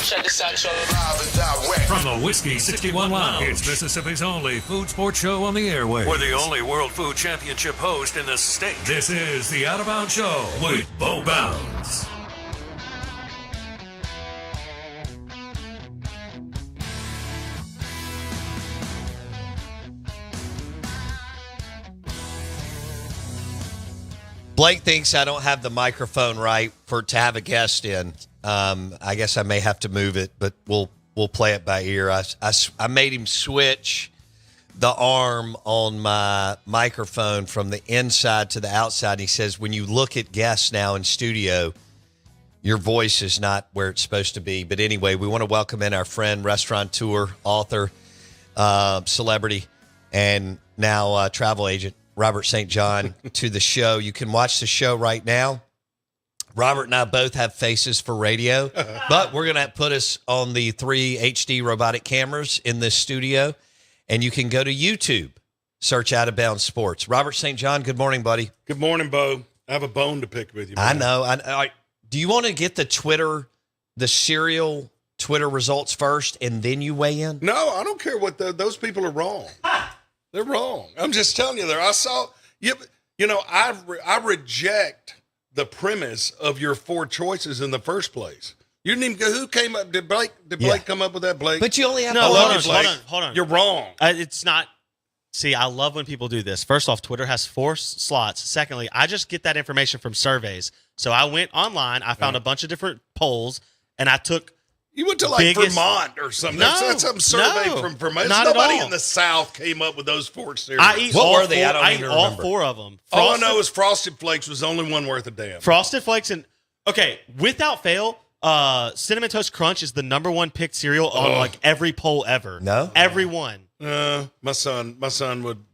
Check this out, y'all. Live and direct. From the Whiskey 61 Lounge, it's Mississippi's only food sports show on the airwaves. We're the only World Food Championship host in the state. This is the Out of Bounds Show with Bo Bounds. Blake thinks I don't have the microphone right to have a guest in. I guess I may have to move it, but we'll play it by ear. I made him switch the arm on my microphone from the inside to the outside. He says when you look at guests now in studio, your voice is not where it's supposed to be. But anyway, we want to welcome in our friend, restaurateur, author, celebrity, and now travel agent, Robert St. John, to the show. You can watch the show right now. Robert and I both have faces for radio, but we're going to put us on the 3 HD robotic cameras in this studio, and you can go to YouTube, search Out of Bounds Sports. Robert St. John, good morning, buddy. Good morning, Bo. I have a bone to pick with you, man. I know. Do you want to get the serial Twitter results first, and then you weigh in? No, I don't care what those people are wrong. They're wrong. I'm just telling you there. I saw, I reject the premise of your 4 choices in the first place. You didn't even go, who came up? Did Blake come up with that, Blake? But you only have Hold on. You're wrong. It's not. See, I love when people do this. First off, Twitter has 4 slots. Secondly, I just get that information from surveys. So I went online, I found a bunch of different polls, and I took. You went to Vermont or something. That's some survey from Vermont. Nobody in the South came up with those 4 cereals. What were they? I don't even remember. All 4 of them. All I know is Frosted Flakes was the only one worth a damn. Frosted Flakes without fail, Cinnamon Toast Crunch is the number 1 picked cereal on every poll ever. No, every one. My son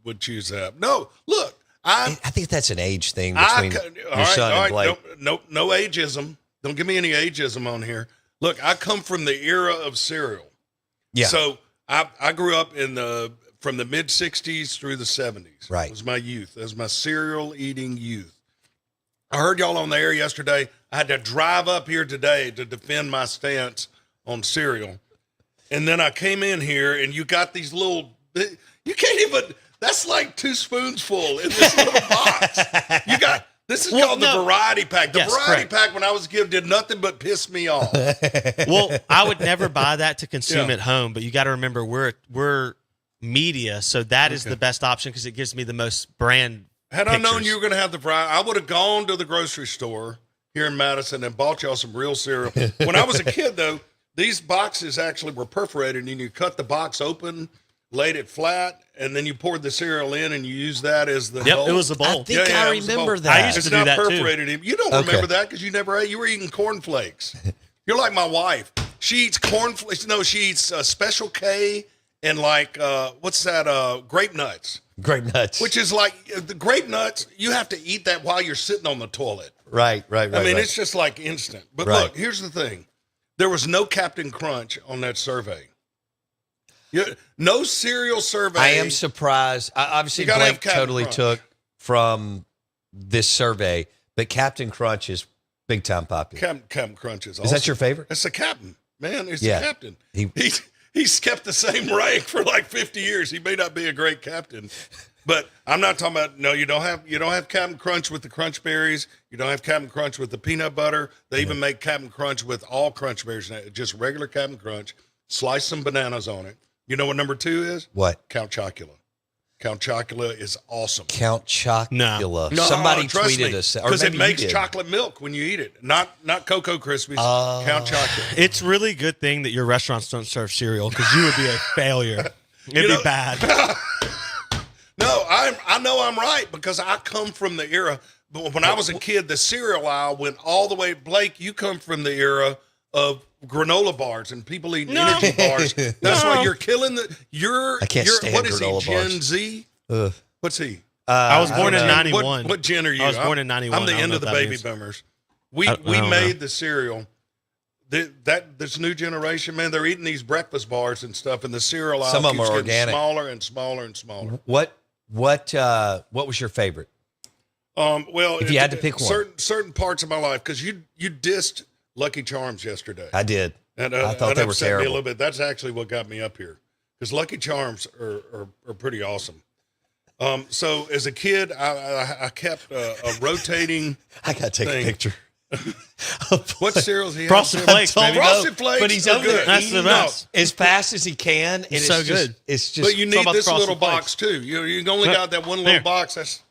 would choose that. No, look, I think that's an age thing between your son and Blake. No ageism. Don't give me any ageism on here. Look, I come from the era of cereal. Yeah. So I grew up from the mid 60s through the 70s. Right. It was my youth. That was my cereal eating youth. I heard y'all on the air yesterday. I had to drive up here today to defend my stance on cereal. And then I came in here and you got these you can't even, that's like 2 spoons full in this little box. This is called the variety pack. The variety pack when I was a kid did nothing but piss me off. Well, I would never buy that to consume at home, but you got to remember we're media, so that is the best option because it gives me the most brand Had pictures. I known you were going to have the variety, I would have gone to the grocery store here in Madison and bought y'all some real cereal. When I was a kid, though, these boxes actually were perforated, and you cut the box open, laid it flat, and then you poured the cereal in, and you used that as the bowl. It was a bowl. I think I remember that. I used to do that too. It's not perforated. You don't remember that because you never ate. You were eating cornflakes. You're like my wife. She eats cornflakes. No, she eats Special K and what's that? Grape nuts. Grape nuts. Which is like the grape nuts. You have to eat that while you're sitting on the toilet. Right. I mean, it's just like instant. But look, here's the thing. There was no Captain Crunch on that survey. No cereal survey. I am surprised. Obviously, Blake totally took from this survey, but Captain Crunch is big time popular. Captain Crunch is awesome. Is that your favorite? That's the captain, man. He's the captain. He's kept the same rank for like 50 years. He may not be a great captain, but I'm not talking about. No, you don't have Captain Crunch with the Crunch Berries. You don't have Captain Crunch with the peanut butter. They even make Captain Crunch with all Crunch Berries, just regular Captain Crunch. Slice some bananas on it. You know what number 2 is? What? Count Chocula. Count Chocula is awesome. Count Chocula. No, somebody trust tweeted me, us because it makes chocolate milk when you eat it. Not Cocoa Krispies. Count Chocula. It's really a good thing that your restaurants don't serve cereal because you would be a failure. It'd be bad. No, I know I'm right because I come from the era. But when I was a kid, the cereal aisle went all the way. Blake, you come from the era of granola bars and people eating energy bars. That's why you're killing I can't stand what is he, granola Gen bars. Z? What's he? I was born in 91. What gen are you? I was born in 91. I'm the end of the baby boomers. We made the cereal. This new generation, man, they're eating these breakfast bars and stuff, and the cereal Some of them keeps are getting organic. smaller and smaller and smaller. What was your favorite? Well, if you had to pick one, certain parts of my life, because you dissed Lucky Charms yesterday. I did. And I thought they were upset me a terrible. little bit. That's actually what got me up here because Lucky Charms are pretty awesome. So as a kid, I kept a rotating. I got to take thing. a picture. What cereals he Frosted has? Flakes, baby. Frosted Flakes, but he's are over there good. That's the eating best. as fast as he can. And It's so good. It's just. But you It's all need about this Frosted little Flakes. box too. You only got that one little Here. box. That's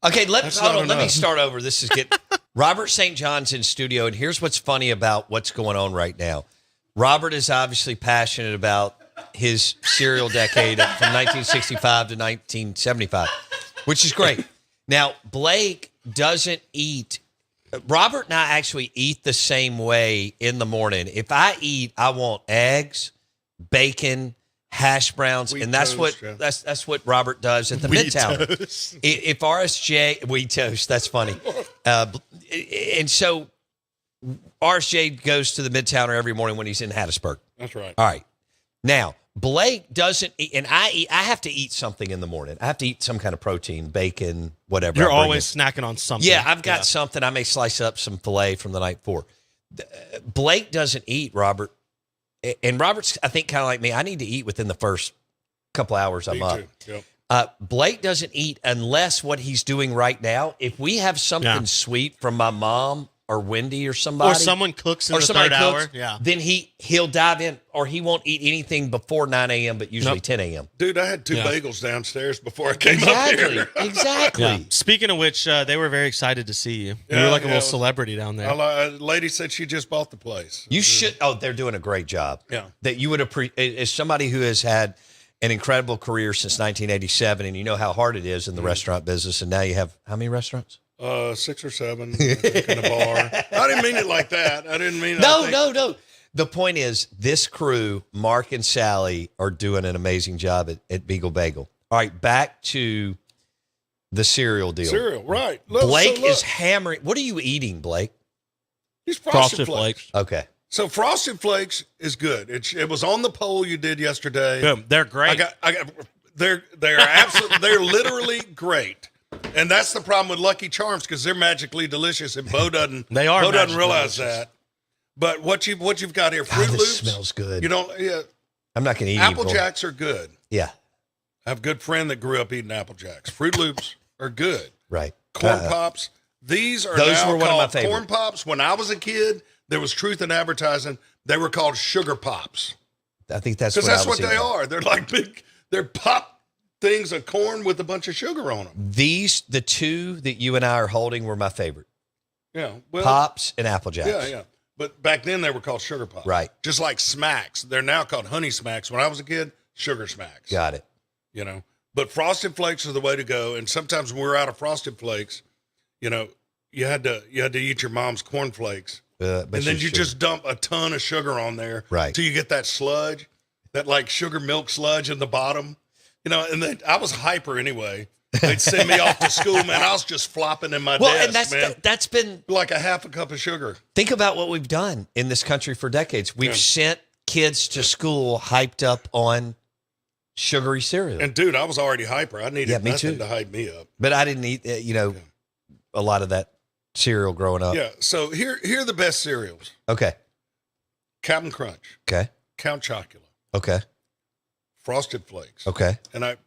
Okay, That's hold not on. Let me enough. start over. This is get Robert St. John's in studio, and here's what's funny about what's going on right now. Robert is obviously passionate about his cereal decade from 1965 to 1975, which is great. Now, Blake doesn't eat. Robert and I actually eat the same way in the morning. If I eat, I want eggs, bacon, hash browns, Wheat and that's toast, what yeah. that's what Robert does at the Wheat Midtown. toast. If RSJ wheat toast, that's funny. And so RSJ goes to the Midtowner every morning when he's in Hattiesburg. right. All right. Now, Blake doesn't eat, and I have to eat something in the morning. I have to eat some kind of protein, bacon, whatever. You're I bring always in. snacking on something. Yeah, I've got something. I may slice up some filet from the night before. Blake doesn't eat, Robert. And Robert's, I think, kind of like me. I need to eat within the first couple hours I'm Me up. too. Yep. Blake doesn't eat unless what he's doing right now, if we have something sweet from my mom or Wendy or somebody. Or someone cooks in or the somebody third hour. cooks, Yeah. then he'll dive in, or he won't eat anything before 9 a.m., but usually 10 a.m. Dude, I had two Yeah. bagels downstairs before I came up Exactly. here. Exactly. Yeah. Speaking of which, they were very excited to see you. You Yeah, were like a yeah. little celebrity down there. A lady said she just bought the place. You should. Oh, they're doing a great job. Yeah. That you would appreciate as somebody who has had an incredible career since 1987, and you know how hard it is in the restaurant business. And now you have how many restaurants? 6 or 7 I think, in a bar. I didn't mean it like that. I didn't mean it. No. The point is, this crew, Mark and Sally, are doing an amazing job at Beagle Bagel. All right, back to the cereal deal. Cereal, right. Look, Blake so look, is hammering. What are you eating, Blake? These Frosted Flakes. Okay. So Frosted Flakes is good. It was on the poll you did yesterday. Boom. They're great. They're absolutely, they're literally great. And that's the problem with Lucky Charms because they're magically delicious, and Bo doesn't. They are Bo doesn't magically realize delicious. that. But what you've got here, Fruit God, Loops this smells good. You don't. Yeah, I'm not going to eat Apple any more. Jacks are good. Yeah, I have a good friend that grew up eating Apple Jacks. Fruit Loops are good. right. Corn Pops. These are Those now were one of my called favorite. Corn Pops. When I was a kid, there was truth in advertising. They were called Sugar Pops I think that's because what I that's was what they eating. are. They're like big. They're pop things of corn with a bunch of sugar on them. The two that you and I are holding were my favorite. Yeah. Well, Pops and Apple Jacks. Yeah. But back then they were called Sugar Pops. Right. Just like Smacks. They're now called Honey Smacks. When I was a kid, Sugar Smacks. Got it. You know. But Frosted Flakes are the way to go. And sometimes when we're out of Frosted Flakes, you know, you had to eat your mom's corn flakes. But And then you sugar. just dump a ton of sugar on there. Right. Till you get that sludge, that like sugar milk sludge in the bottom. You know, and then I was hyper anyway. They'd send me off to school, man. I was just flopping in my Well, desk, and man. that's been. Like a half a cup of sugar. Think about what we've done in this country for decades. We've sent kids to school hyped up on sugary cereal. And dude, I was already hyper. I needed me nothing too. to hype me up. But I didn't eat, a lot of that cereal growing up. Yeah. So here are the best cereals: Okay. Captain Crunch, Okay. Count Chocula, Okay. Frosted Flakes, Okay. and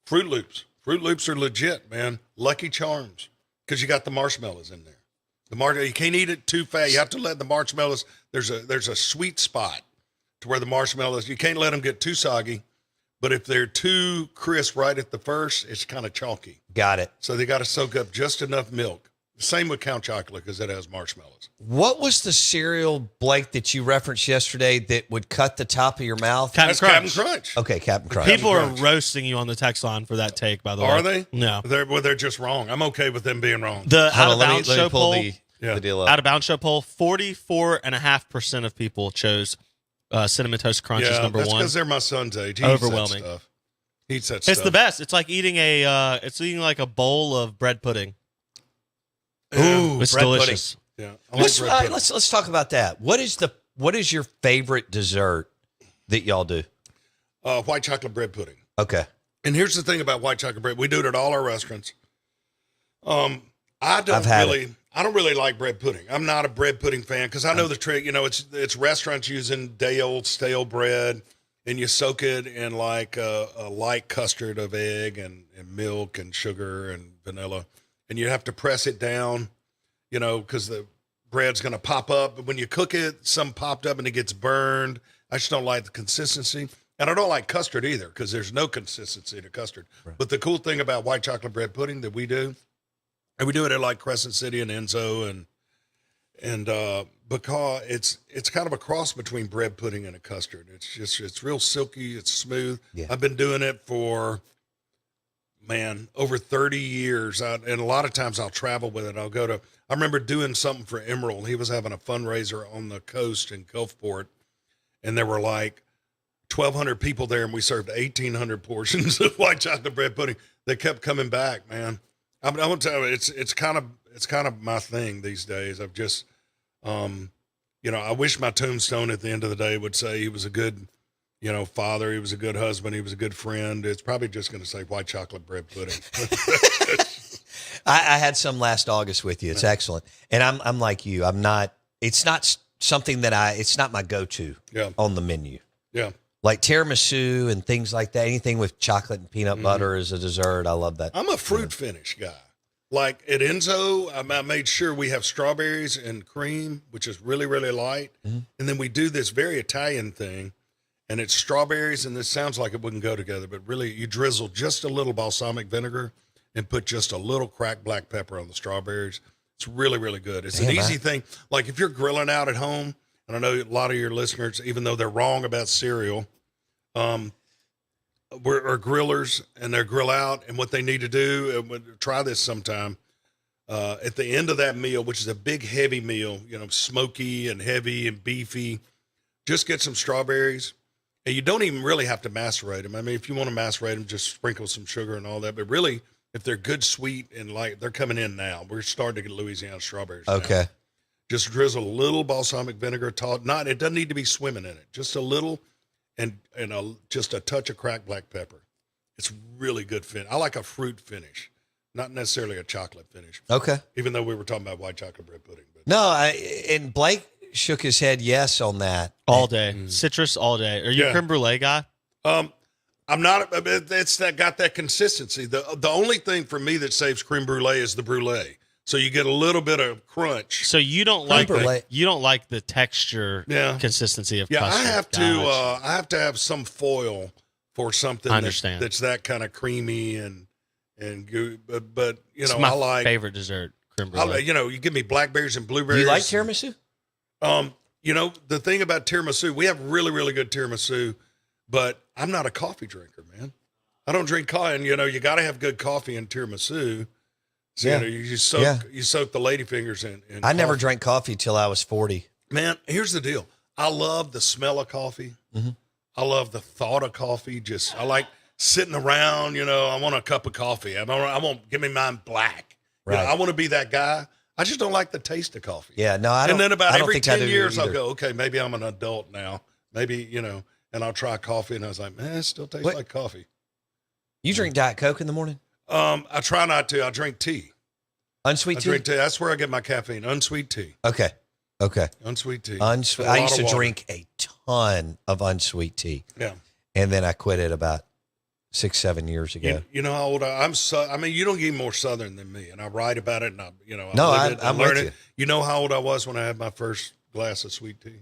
Fruit Loops. Fruit Loops are legit, man. Lucky Charms, because you got the marshmallows in there. You can't eat it too fast. You have to let the marshmallows. There's a sweet spot to where the marshmallows. You can't let them get too soggy, but if they're too crisp right at the first, it's kind of chalky. Got it. So they got to soak up just enough milk. Same with Count Chocula because it has marshmallows. What was the cereal, Blake, that you referenced yesterday that would cut the top of your mouth? Captain That's Crunch. Captain Crunch. Okay, Captain Crunch. People are Crunch. roasting you on the text line for that take, by the way. Are they? No. They're just wrong. I'm okay with them being wrong. The Hold Out on, of let Bounds me show pull poll. Yeah. the deal up. Out of Bounds show poll, 44.5% of people chose Cinnamon Toast Crunch as number that's one. because they're my son's age. He Overwhelming. Eats that stuff. He eats that It's stuff. the best. It's like eating like a bowl of bread pudding. Ooh, It's bread delicious. Yeah. I like bread pudding. Let's talk about that. What is your favorite dessert that y'all do? White chocolate bread pudding. Okay. And here's the thing about white chocolate bread. We do it at all our restaurants. I don't I've had really. I don't really like bread pudding. I'm not a bread pudding fan because I know the trick. You know, it's restaurants using day-old stale bread, and you soak it in like a light custard of egg and milk and sugar and vanilla, and you have to press it down, you know, because the bread's going to pop up. But when you cook it, some popped up and it gets burned. I just don't like the consistency. And I don't like custard either because there's no consistency to custard. Right. But the cool thing about white chocolate bread pudding that we do, and we do it at like Crescent City and Enzo, and because it's kind of a cross between bread pudding and a custard. It's real silky. It's smooth. Yeah. I've been doing it for, over 30 years. And a lot of times I'll travel with it. I remember doing something for Emerald. He was having a fundraiser on the coast in Gulfport, and there were like 1,200 people there, and we served 1,800 portions of white chocolate bread pudding. They kept coming back, man. I'm gonna tell you, it's kind of my thing these days. I've just, I wish my tombstone at the end of the day would say he was a good, father. He was a good husband. He was a good friend. It's probably just going to say white chocolate bread pudding. I had some last August with you. It's excellent. And I'm like you. It's not something that it's not my go-to on the menu. Yeah. Like tiramisu and things like that. Anything with chocolate and peanut butter as a dessert. I love that. I'm a fruit finish guy. Like at Enzo, I made sure we have strawberries and cream, which is really, really light. Mm-hmm. And then we do this very Italian thing, and it's strawberries, and this sounds like it wouldn't go together, but really you drizzle just a little balsamic vinegar and put just a little cracked black pepper on the strawberries. It's really, really good. It's an easy thing. Like if you're grilling out at home, and I know a lot of your listeners, even though they're wrong about cereal, are grillers, and they grill out, and what they need to do, try this sometime, at the end of that meal, which is a big, heavy meal, smoky and heavy and beefy, just get some strawberries, and you don't even really have to macerate them. I mean, if you want to macerate them, just sprinkle some sugar and all that, but really, if they're good, sweet, and light, they're coming in now. We're starting to get Louisiana strawberries Okay. now. Just drizzle a little balsamic vinegar, it doesn't need to be swimming in it, just a little, and just a touch of cracked black pepper. It's really good I like a fruit finish, not necessarily a chocolate finish. Okay. Even though we were talking about white chocolate bread pudding. But. No, and Blake shook his head yes on that. All day. Citrus all day. Are you a creme brulee guy? I'm not. It's got that consistency. The only thing for me that saves creme brulee is the brulee. So you get a little bit of crunch. So you don't like the texture consistency of custard. I have to have some foil for something that's that kind of creamy and good. But it's I my like favorite dessert, creme brulee. You give me blackberries and blueberries. You like tiramisu? The thing about tiramisu, we have really, really good tiramisu, but I'm not a coffee drinker, man. I don't drink coffee, and you got to have good coffee in tiramisu. So, you soak the ladyfingers in I coffee. never drank coffee till I was 40. Man, here's the deal. I love the smell of coffee. Mm-hmm. I love the thought of coffee. I like sitting around, I want a cup of coffee. I won't give me mine black. Right. I want to be that guy. I just don't like the taste of coffee. Yeah, no, I don't. And then about every 10 years, either. I'll go, okay, maybe I'm an adult now. Maybe, and I'll try coffee. And I was like, man, it still tastes like coffee. You drink Diet Coke in the morning? I try not to. I drink tea. Unsweet tea? I drink tea. That's where I get my caffeine. Unsweet tea. Okay. Unsweet tea. I used to drink a ton of unsweet tea. Yeah. And then I quit it about 6-7 years ago. You know how old I'm? You don't get more Southern than me, and I write about it, and I'm learning with it. You know how old I was when I had my first glass of sweet tea,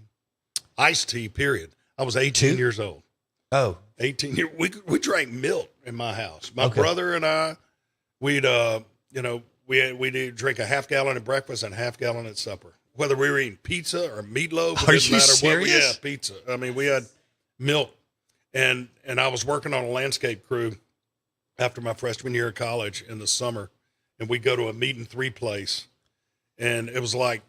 iced tea. Period. I was 18 years old. Oh, 18 years. We drank milk in my house. My brother and I, we'd drink a half gallon at breakfast and a half gallon at supper. Whether we were eating pizza or meatloaf, Are you serious? Pizza. I mean, we had milk, and I was working on a landscape crew after my freshman year of college in the summer, and we go to a meat and three place, and it was like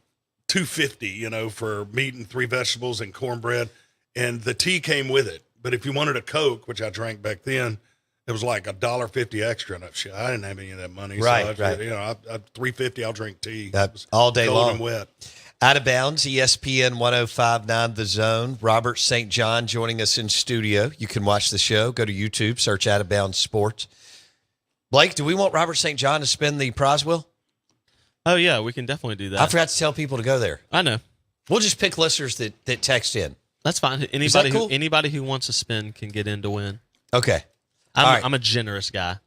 $2.50, for meat and 3 vegetables and cornbread, and the tea came with it. But if you wanted a Coke, which I drank back then, it was like $1.50 extra. And shit, I didn't have any of that money. Right, so right. $3.50. I'll drink tea. All day cold long. And wet. Out of bounds, ESPN 105.9 The Zone. Robert St. John joining us in studio. You can watch the show. Go to YouTube, search Out of Bounds Sports. Blake, do we want Robert St. John to spin the prize wheel? Oh, yeah, we can definitely do that. I forgot to tell people to go there. I know. We'll just pick listeners that text in. That's fine. Anybody who wants to spin can get in to win. Okay. All right. I'm a generous guy.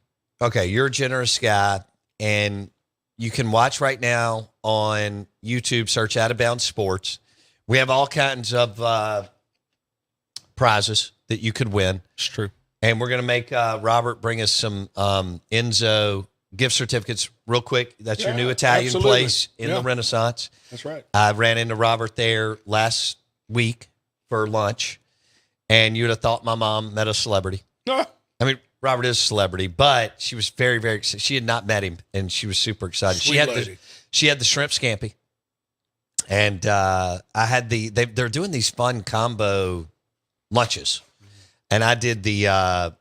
Okay, you're a generous guy, and you can watch right now on YouTube, search Out of Bounds Sports. We have all kinds of prizes that you could win. It's true. And we're going to make Robert bring us some Enzo gift certificates real quick. That's your new Italian place in the Renaissance. That's right. I ran into Robert there last week for lunch, and you'd have thought my mom met a celebrity. I mean, Robert is a celebrity, but she was very, very excited. She had not met him, and she was super excited. Sweet lady. She had the shrimp scampi, and I had they're doing these fun combo lunches, and I did the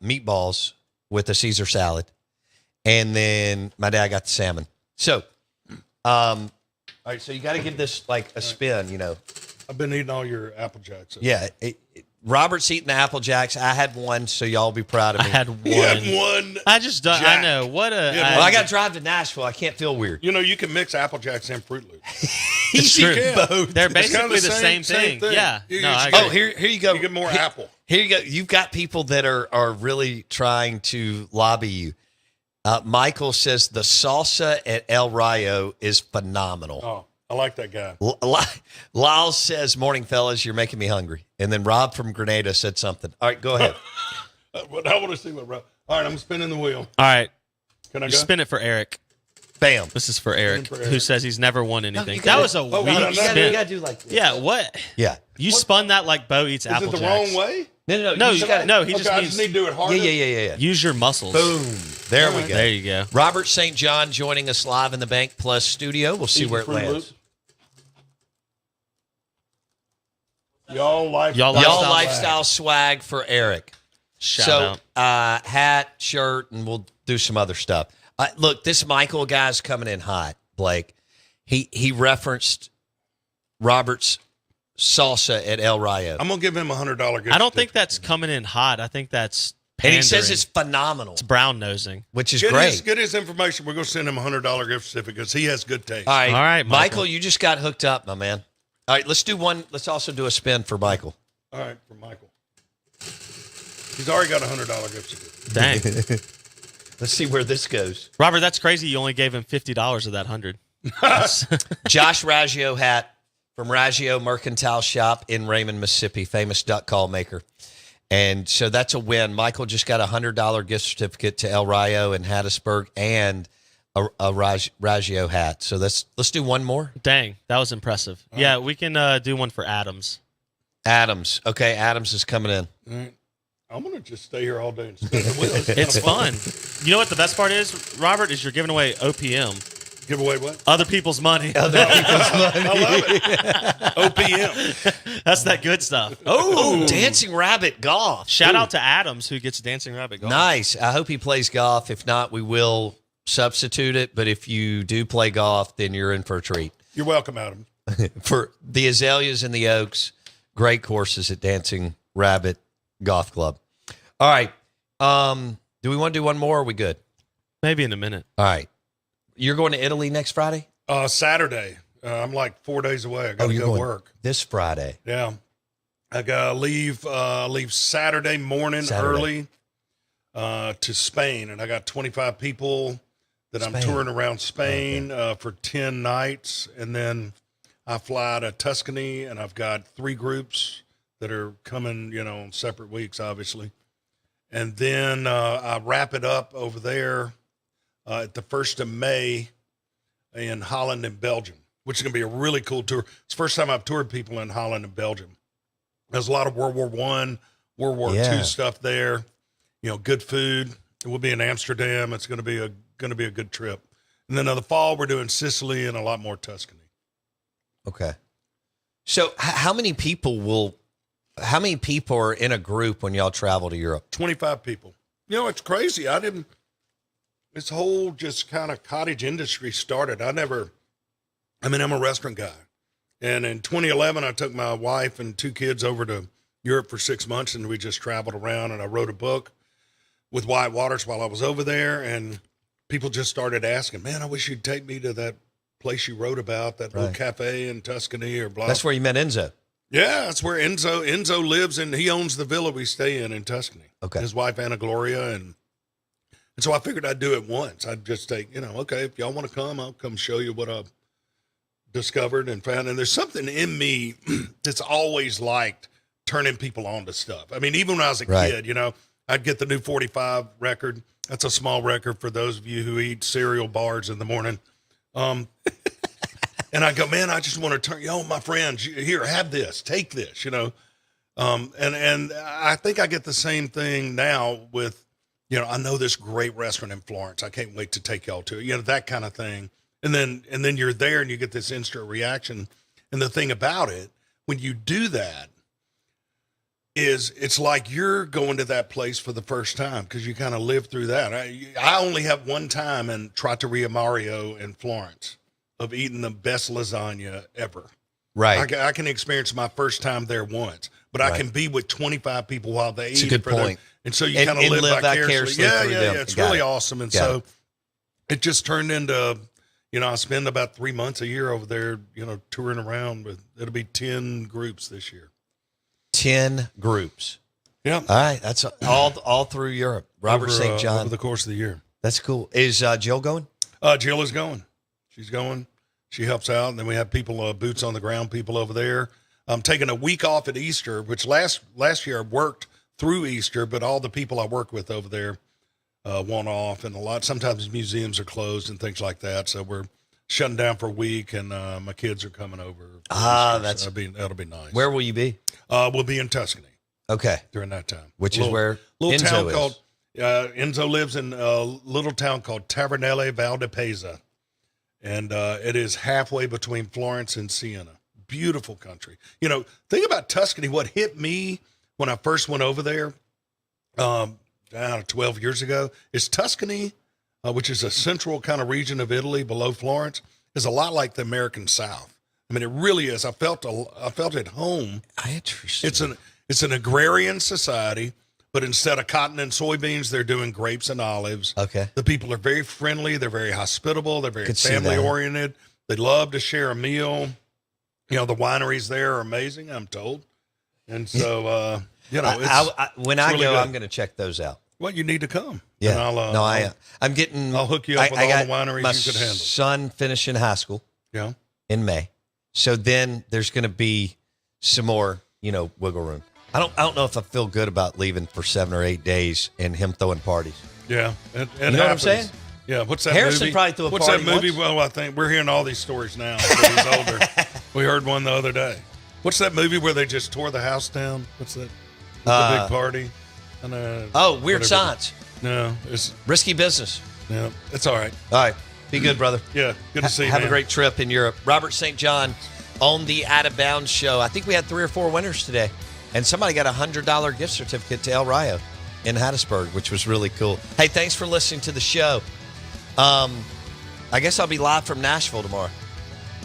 meatballs with the Caesar salad, and then my dad got the salmon. So, all right, so you got to give this like a spin, you know. I've been eating all your Apple Jacks. Yeah, Robert's eating the Apple Jacks. I had one, so y'all be proud of me. I had one. You had one. I just don't. Jack. I know what a. Well, I got to drive to Nashville. I can't feel weird. You know, you can mix Apple Jacks and Fruit Loops. It's You true. can both. They're It's kinda basically the same thing. Yeah. You No, I get- agree. Oh, here you go. You get more apple. Here you go. You've got people that are really trying to lobby you. Michael says the salsa at El Rayo is phenomenal. Oh, I like that guy. Lyle says, "Morning, fellas. You're making me hungry." And then Rob from Grenada said something. All right, go ahead. I want to see what. All right, I'm spinning the wheel. All right. Can I You go? spin it for Eric. Bam. This is for Eric, for Eric. who says he's never won anything. you That gotta- was a no, weak no, You spin. got to do like this. Yeah. What? Yeah. You spun that like Bo eats Is Apple it the Jacks. wrong way? No, you you gotta- no. He Okay, just I means just need to do it harder. Yeah. use your muscles. Boom. There we go. There you go. Robert St. John joining us live in the BankPlus Studio. We'll see Eat where it Fruit lands. Loops. Y'all Lifestyle Lifestyle swag for Eric. Shout out. Hat, shirt, and we'll do some other stuff. Look, this Michael guy's coming in hot, Blake. He referenced Robert's salsa at El Rayo. I'm gonna give him $100 gift. I don't think that's coming in hot. I think that's And pandering. he says it's phenomenal, It's brown nosing. which is Get great. get his information. We're gonna send him $100 gift certificate because he has good taste. All right, Michael. Michael, you just got hooked up, my man. All right, let's do one. Let's also do a spin for Michael. All right, for Michael. He's already got $100 gift certificate. Dang. Let's see where this goes. Robert, that's crazy. You only gave him $50 of that 100. Josh Raggio hat from Raggio Mercantile Shop in Raymond, Mississippi, famous duck call maker. And so that's a win. Michael just got a $100 gift certificate to El Rayo in Hattiesburg and a Raggio hat. So let's do one more. Dang, that was impressive. Yeah, we can do one for Adams. Adams. Okay, Adams is coming in. All right. I'm gonna just stay here all day and spin the wheel. It's fun. You know what the best part is, Robert, is you're giving away OPM. Give away what? Other people's money. I love it. OPM. That's that good stuff. Oh, Dancing Rabbit Golf. Shout out to Adams, who gets Dancing Rabbit golf. Nice. I hope he plays golf. If not, we will substitute it. But if you do play golf, then you're in for a treat. You're welcome, Adam. For the Azaleas and the Oaks, great courses at Dancing Rabbit Golf Club. All right. Do we want to do one more or are we good? Maybe in a minute. All right. You're going to Italy next Friday? Saturday. I'm like 4 days away. I got to you're go going work. this Friday. Yeah. I got to leave Saturday morning early to Spain. And I got 25 people that I'm touring around Spain for 10 nights. And then I fly to Tuscany, and I've got 3 groups that are coming, in separate weeks, obviously. And then I wrap it up over there at the 1st of May in Holland and Belgium, which is going to be a really cool tour. It's the first time I've toured people in Holland and Belgium. There's a lot of World War I, World War II stuff there. Good food. We'll be in Amsterdam. It's going to be a good trip. And then in the fall, we're doing Sicily and a lot more Tuscany. Okay. So how many people are in a group when y'all travel to Europe? 25 people. It's crazy. This whole just kind of cottage industry started. I'm a restaurant guy. And in 2011, I took my wife and 2 kids over to Europe for 6 months, and we just traveled around, and I wrote a book with White Waters while I was over there, and people just started asking, man, I wish you'd take me to that place you wrote about, that little cafe in Tuscany or blah. That's where you met Enzo. Yeah, that's where Enzo lives, and he owns the villa we stay in Tuscany. Okay. His wife, Anna Gloria, and so I figured I'd do it once. I'd just take, okay, if y'all want to come, I'll come show you what I've discovered and found. And there's something in me that's always liked turning people on to stuff. I mean, even when I was a kid, I'd get the new 45 record. That's a small record for those of you who eat cereal bars in the morning. And I go, man, I just want to turn, my friends, here, have this, take this, and I think I get the same thing now with, I know this great restaurant in Florence. I can't wait to take y'all to it, that kind of thing. And then you're there and you get this instant reaction. And the thing about it, when you do that, is it's like you're going to that place for the first time because you kind of live through that. I only have one time in Trattoria Mario in Florence of eating the best lasagna ever. Right. I can experience my first time there once, but I can be with 25 people while they eat. It's a good point. And so you kind of live vicariously. Yeah. It's really awesome. And so it just turned into, I spend about 3 months a year over there, touring around with, it'll be 10 groups this year. 10 groups. Yeah. All right. That's all through Europe. Robert St. John. Over the course of the year. That's cool. Is Jill going? Jill is going. She's going. She helps out. And then we have people, boots on the ground people over there. I'm taking a week off at Easter, which last year I worked through Easter, but all the people I work with over there want off. And sometimes museums are closed and things like that. So we're shutting down for a week, and my kids are coming over. That'll be nice. Where will you be? We'll be in Tuscany. Okay. During that time. Which is where little Enzo town is. called, Enzo lives in a little town called Tavernelle Valdepesa. And it is halfway between Florence and Siena. Beautiful country. Think about Tuscany. What hit me when I first went over there 12 years ago is Tuscany, which is a central kind of region of Italy below Florence, is a lot like the American South. I mean, it really is. I felt at home. Interesting. It's an agrarian society, but instead of cotton and soybeans, they're doing grapes and olives. Okay. The people are very friendly. They're very hospitable. They're very family oriented. They love to share a meal. The wineries there are amazing, I'm told. And so, when I really go, good. I'm going to check those out. Well, you need to come. Yeah. And I'll hook you up with all the wineries you could handle. My son finishing high school. Yeah. In May. So then there's going to be some more, wiggle room. I don't know if I feel good about leaving for 7 or 8 days and him throwing parties. Yeah. It you know what I'm saying? Yeah. What's that Harrison movie? probably threw a What's party that movie? once. Well, I think we're hearing all these stories now. So he's older. We heard one the other day. What's that movie where they just tore the house down? What's that? The big party? Weird Science. No, it's Risky Business. Yeah, it's all right. All right. Be good, brother. Yeah, good to see you. Have a great trip in Europe. Robert St. John on the Out of Bounds show. I think we had 3 or 4 winners today. And somebody got a $100 gift certificate to El Rayo in Hattiesburg, which was really cool. Hey, thanks for listening to the show. I guess I'll be live from Nashville tomorrow.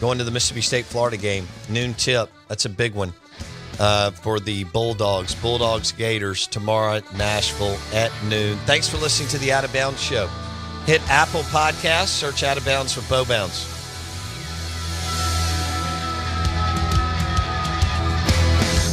Going to the Mississippi State Florida game. Noon tip. That's a big one for the Bulldogs. Bulldogs Gators tomorrow at Nashville at noon. Thanks for listening to the Out of Bounds show. Hit Apple Podcasts. Search Out of Bounds for Bow Bounds.